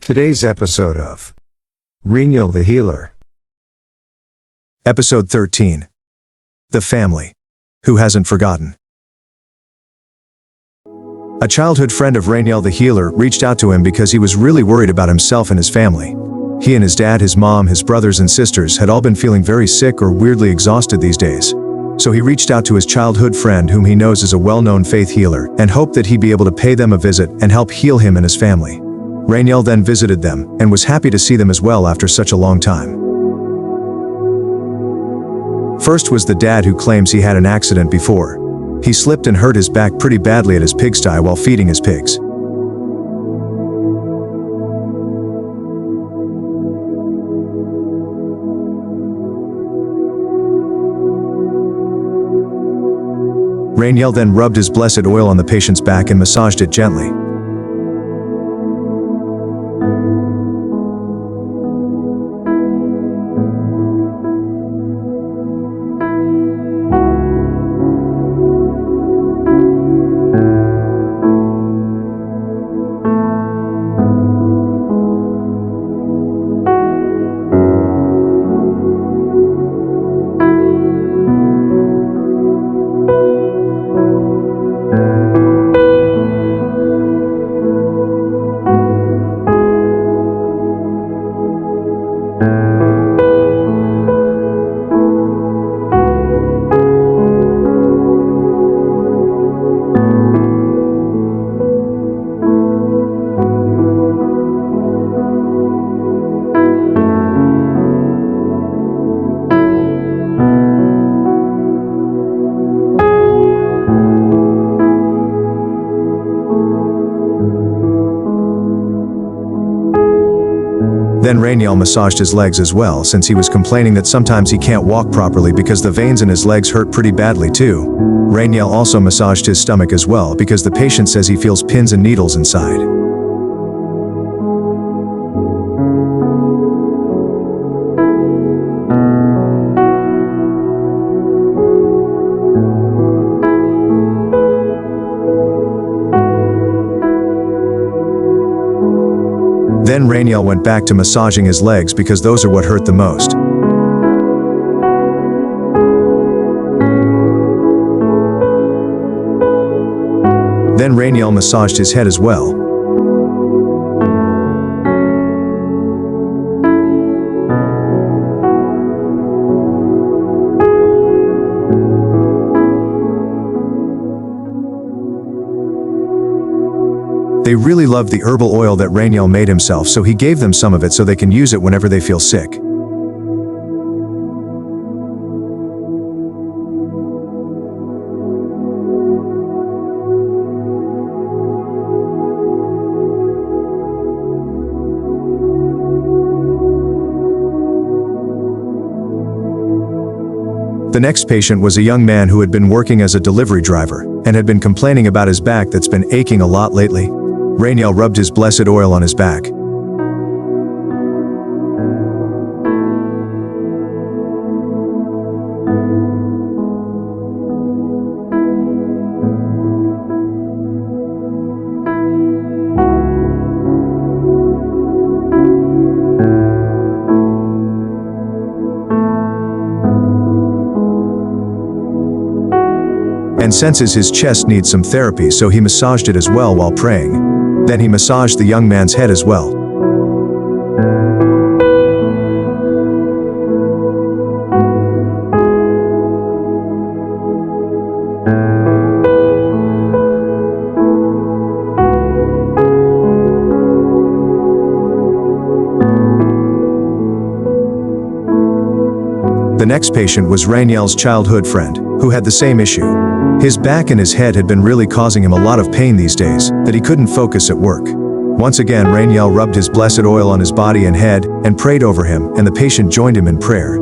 Today's episode of Reniel the Healer. Episode 13. The Family. Who Hasn't Forgotten? A childhood friend of Reniel the Healer reached out to him because he was really worried about himself and his family. He and his dad, his mom, his brothers and sisters had all been feeling very sick or weirdly exhausted these days. So he reached out to his childhood friend, whom he knows is a well-known faith healer, and hoped that he'd be able to pay them a visit and help heal him and his family. Reniel then visited them, and was happy to see them as well after such a long time. First was the dad, who claims he had an accident before. He slipped and hurt his back pretty badly at his pigsty while feeding his pigs. Reniel then rubbed his blessed oil on the patient's back and massaged it gently. Then Reniel massaged his legs as well, since he was complaining that sometimes he can't walk properly because the veins in his legs hurt pretty badly too. Reniel also massaged his stomach as well, because the patient says he feels pins and needles inside. Then Reniel went back to massaging his legs because those are what hurt the most. Then Reniel massaged his head as well. They really loved the herbal oil that Reniel made himself, so he gave them some of it so they can use it whenever they feel sick. The next patient was a young man who had been working as a delivery driver, and had been complaining about his back that's been aching a lot lately. Reniel rubbed his blessed oil on his back. And senses his chest needs some therapy, so he massaged it as well while praying. Then he massaged the young man's head as well. The next patient was Reniel's childhood friend, who had the same issue. His back and his head had been really causing him a lot of pain these days, that he couldn't focus at work. Once again, Reniel rubbed his blessed oil on his body and head, and prayed over him, and the patient joined him in prayer.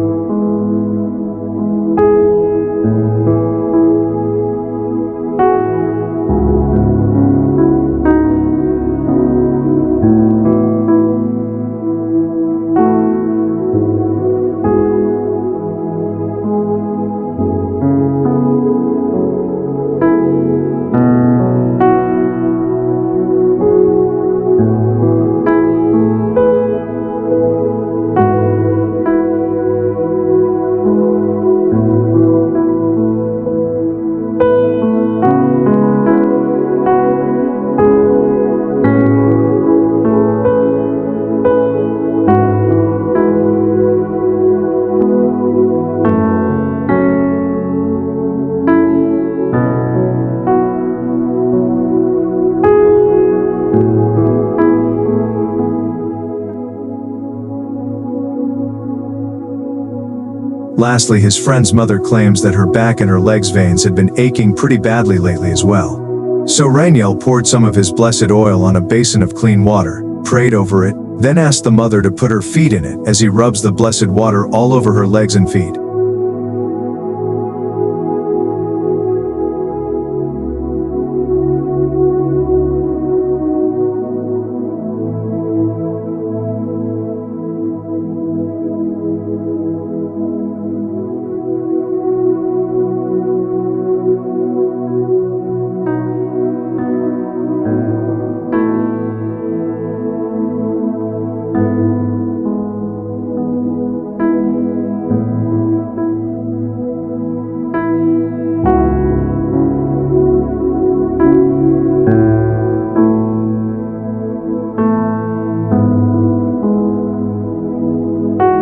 Lastly, his friend's mother claims that her back and her legs veins had been aching pretty badly lately as well. So Reniel poured some of his blessed oil on a basin of clean water, prayed over it, then asked the mother to put her feet in it as he rubs the blessed water all over her legs and feet.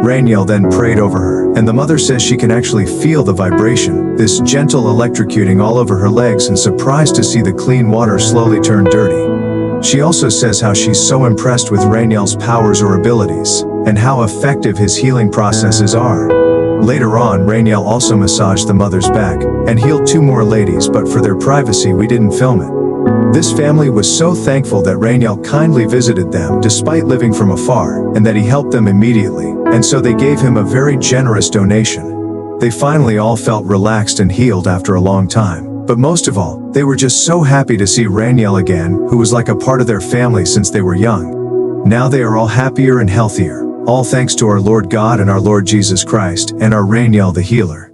Reniel then prayed over her, and the mother says she can actually feel the vibration, this gentle electrocuting all over her legs, and surprised to see the clean water slowly turn dirty. She also says how she's so impressed with Reniel's powers or abilities, and how effective his healing processes are. Later on, Reniel also massaged the mother's back, and healed 2 more ladies, but for their privacy we didn't film it. This family was so thankful that Reniel kindly visited them despite living from afar, and that he helped them immediately, and so they gave him a very generous donation. They finally all felt relaxed and healed after a long time, but most of all, they were just so happy to see Reniel again, who was like a part of their family since they were young. Now they are all happier and healthier, all thanks to our Lord God and our Lord Jesus Christ, and our Reniel the Healer.